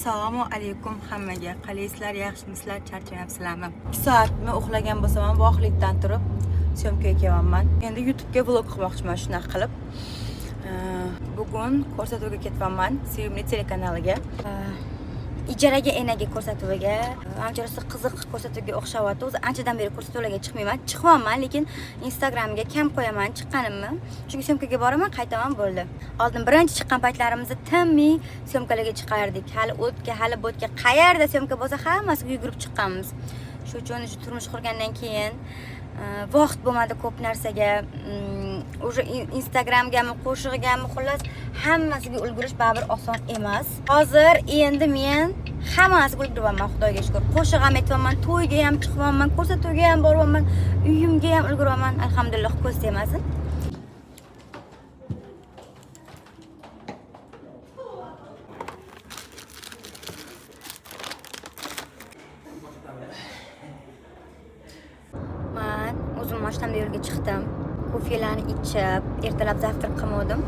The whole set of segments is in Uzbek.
Assalomu alaykum hammaga. Qalaysizlar, yaxshimisizlar, charchamayapsizlarmi? 2 soatmi uxlagan bo'lsam ham vohlikdan turib syomkaga kelyapman. Endi YouTube ga vlog qilmoqchiman shunaqa qilib. Bugun ko'rsatuvga ketyapman, sevimli telekanaliga. Ijaraga enaga ko'rsatuviga. Anchasi qiziq ko'rsatuvga o'xshayapti. O'zi anchadan beri ko'rsatuvlarga chiqmayman. Chiqmayman, lekin Instagramga kam qo'yaman chiqqanimni. Chunki syomkaga boraman, qaytaman bo'ldi. Oldin birinchi chiqqan paytlarimizda timmiy syomkalarga chiqardik. Hali o'tga, hali bo'tga qayerda syomka bo'lsa hammasiga yugurib chiqqanmiz. Shu uchun turmush qurgandan keyin vaqt bo'lmadi ko'p narsaga. O'sha Instagramgami, qo'shig'igami, xullas hammasiga ulgurish baribir oson emas. Hozir endi men hammasiga ulguraman, Xudoga shukr. Qo'shiq ham aytyapman, to'yga ham chiqyapman, ko'rsatuvga ham boryapman, uyimga ham ulguraman. Alhamdulillah, ko'z tegmasin. Men o'zim mashinadan yo'lga chiqdim. Ko'felarni ichib, ertalab zavtrak qilmadim.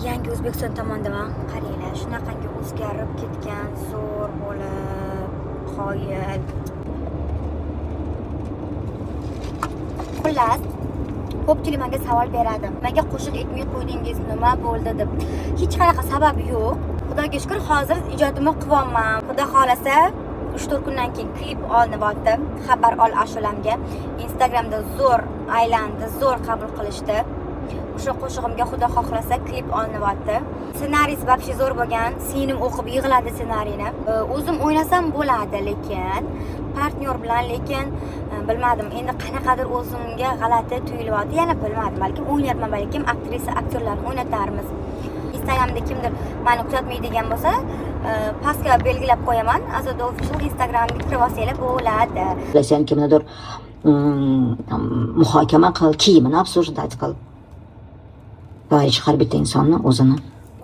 Yangi O'zbekiston tomonidan qaranglar, shunaqangi o'zgarib ketgan, zo'r bo'lib, qoyil. Xullas, ko'pchilik menga savol beradi. Menga qo'shiq aytmay qo'ydingiz, nima bo'ldi deb. Hech qanaqa sabab yo'q. Xudoga shukr, hozir ijodimni qilyapman. Xudo xolasa 3-4 kundan keyin klip olinyapti. Xabar ol ashulamga. Instagramda zo'r aylandi, zo'r qabul qilishdi. O'sha qo'shig'imga Xudo xohlasa klip olinyapti. Ssenariysi вообще zo'r bo'lgan. Singlim o'qib yig'ladi ssenariyni. O'zim o'ynasam bo'ladi, lekin partnyor bilan, lekin bilmadim. Endi qanaqadir o'zimga g'alati tuyulyapti. Yana bilmadim, balki o'ynayapman, balki aktrisa, aktyorlarni o'ynatarmiz. Instagramda kimdir meni kuzatmaydigan bo'lsa, pastga belgilab qo'yaman. Azoda official Instagramga kirib olsanglar bo'ladi. Sen kimnidir muhokama qil, kiyimini обсуждать qil. Voy, har bitta insonni o'zini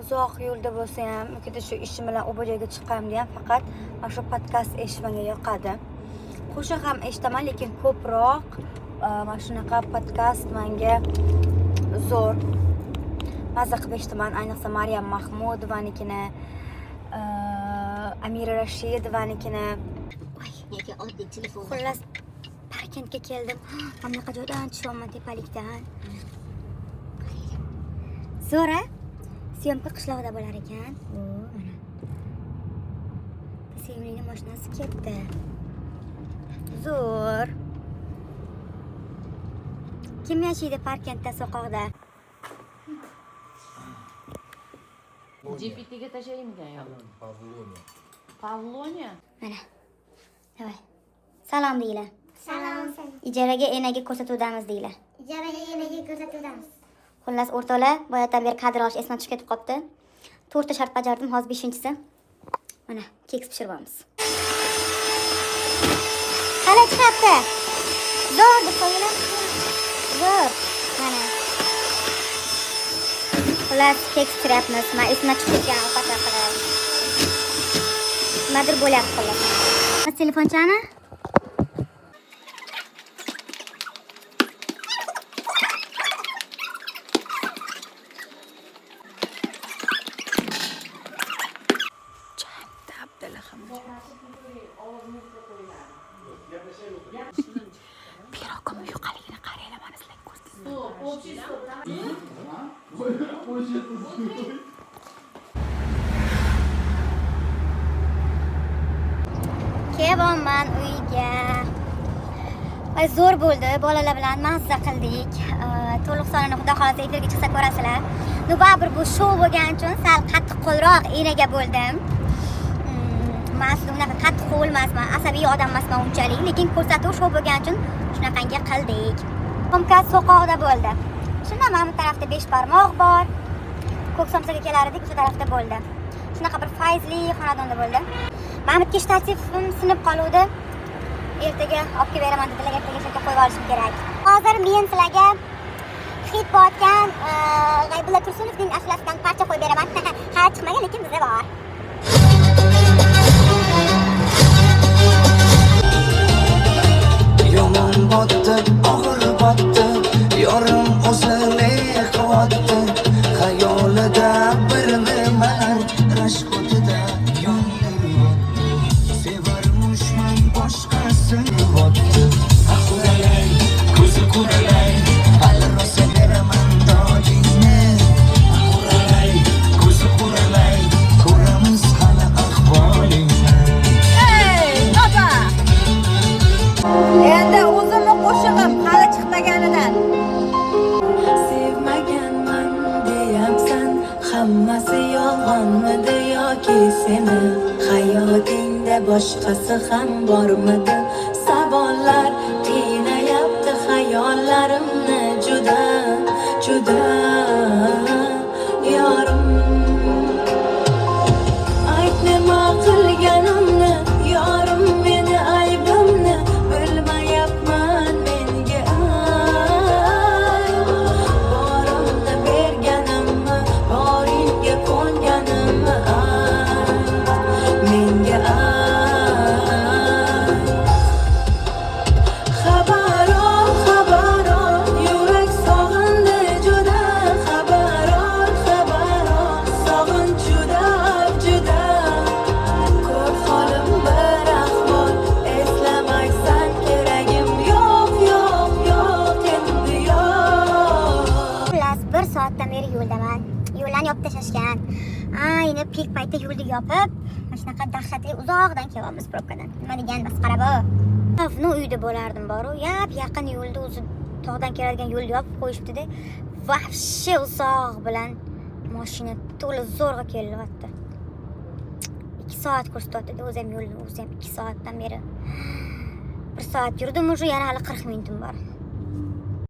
Uzoq yo'lda bo'lsa ham, yoki shu ishim bilan u joyga chiqqanimda ham faqat mana shu podkast eshitmanga yoqadi. Qo'shiq ham eshitaman, lekin ko'proq mana shunaqa podkast menga zo'r. Mazza qilib eshitaman, ayniqsa Maryam Mahmudovanikini, Amira Rashidovanikini. Voy, nega oddiy telefon. Xullas, Parkentga keldim. Mana bunaqa joydan tushyapman tepalikdan. Zo'ra, syomka qishloqda bo'lar ekan. Mana. Sevimlining mashinasi ketdi. Zo'r. Kim yashaydi Parkentda soqoqda? GPT'ga tashlaymikan yo'q? Pavlonia. Mana. Davay. Salom deylar. Salom. Ijaraga enaga ko'rsatuvdamiz deylar. Ijaraga enaga ko'rsatuvdamiz. Xullas, o'rtoqlar, boyadan beri kadr olish esdan chiqib ketib qopti. 4 ta shart bajardim, hozir 5-chisi. Mana, keks pishiryapmiz. Qara chiqibdi. Zo'r deb qo'yinglar. Zo'r. Mana. Xullas, keks pishiryapmiz. Men esdan chiqib ketgan ovqatlar qilib. Nimadir bo'lyapti xullas. Telefonchani? Piroqim yuqaligini qaranglar, mana sizlar ko'rdingizmi? Kelyapman uyga. Ay, zo'r bo'ldi. Bolalar bilan mazza qildik. To'liq sonini Xudo xolasa efirga chiqsa ko'rasizlar. Nu baribir bu shou bo'lgani uchun sal qattiqqo'lroq enaga bo'ldim. Men aslida unaqa qattiq emasman, asabiy odam emasman unchalik, lekin ko'rsatuv shou bo'lgani uchun shunaqangi qildik. Tomkas soqoqda bo'ldi. Shunda mana bu tarafda 5 barmoq bor. Ko'ksamsaga kelar edik, o'sha tarafda bo'ldi. Shunaqa bir fayzli xonadonda bo'ldi. Mahmudga shtativim sinib qoluvdi. Ertaga olib kelib beraman dedilar, ertaga shunga qo'yib olishim kerak. Hozir men sizlarga hit bo'tgan G'aybulla Tursunovning ashulasidan parcha qo'yib beraman. Ha, chiqmagan, lekin bizda bor. Yomon botdi, og'ir botdi, yorim o'zini qilyapti. Xayolida bir nimalar rashk o'tida yondim. boshqasi ham bormidi? Savollar qiynayapti xayollarimni juda, juda yorim. Ayt nima qilganimni, yorim meni aybimni bilmayapman menga. Borimni berganimmi, boringga qo'nganimmi menga. Xabaron, xabaron, yurak sog'indi juda. Xabaron, xabaron, sog'inch juda, juda. Ko'p holim bir ahvol, eslamaysan keragim yo'q, yo'q, yo'q endi yo'q. Xullas, 1 soatdan beri yo'ldaman. Yo'llarni yopib tashlashgan. Ayni pik paytda yo'lni yopib, mana shunaqa dahshatli uzoqdan kelyapmiz probkadan. Nima degan masxara bu? Avni uyda bo'lardim boru, yaqin yo'lda o'zi tog'dan keladigan yo'lni yopib qo'yishibdi-da. Vahshiy uzoq bilan mashina to'la zo'rg'a kelyapti. 2 soat ko'rsatyapti o'zim yo'lni, o'zim 2 soatdan beri. 1 soat yurdim, уже yana hali 40 minutim bor.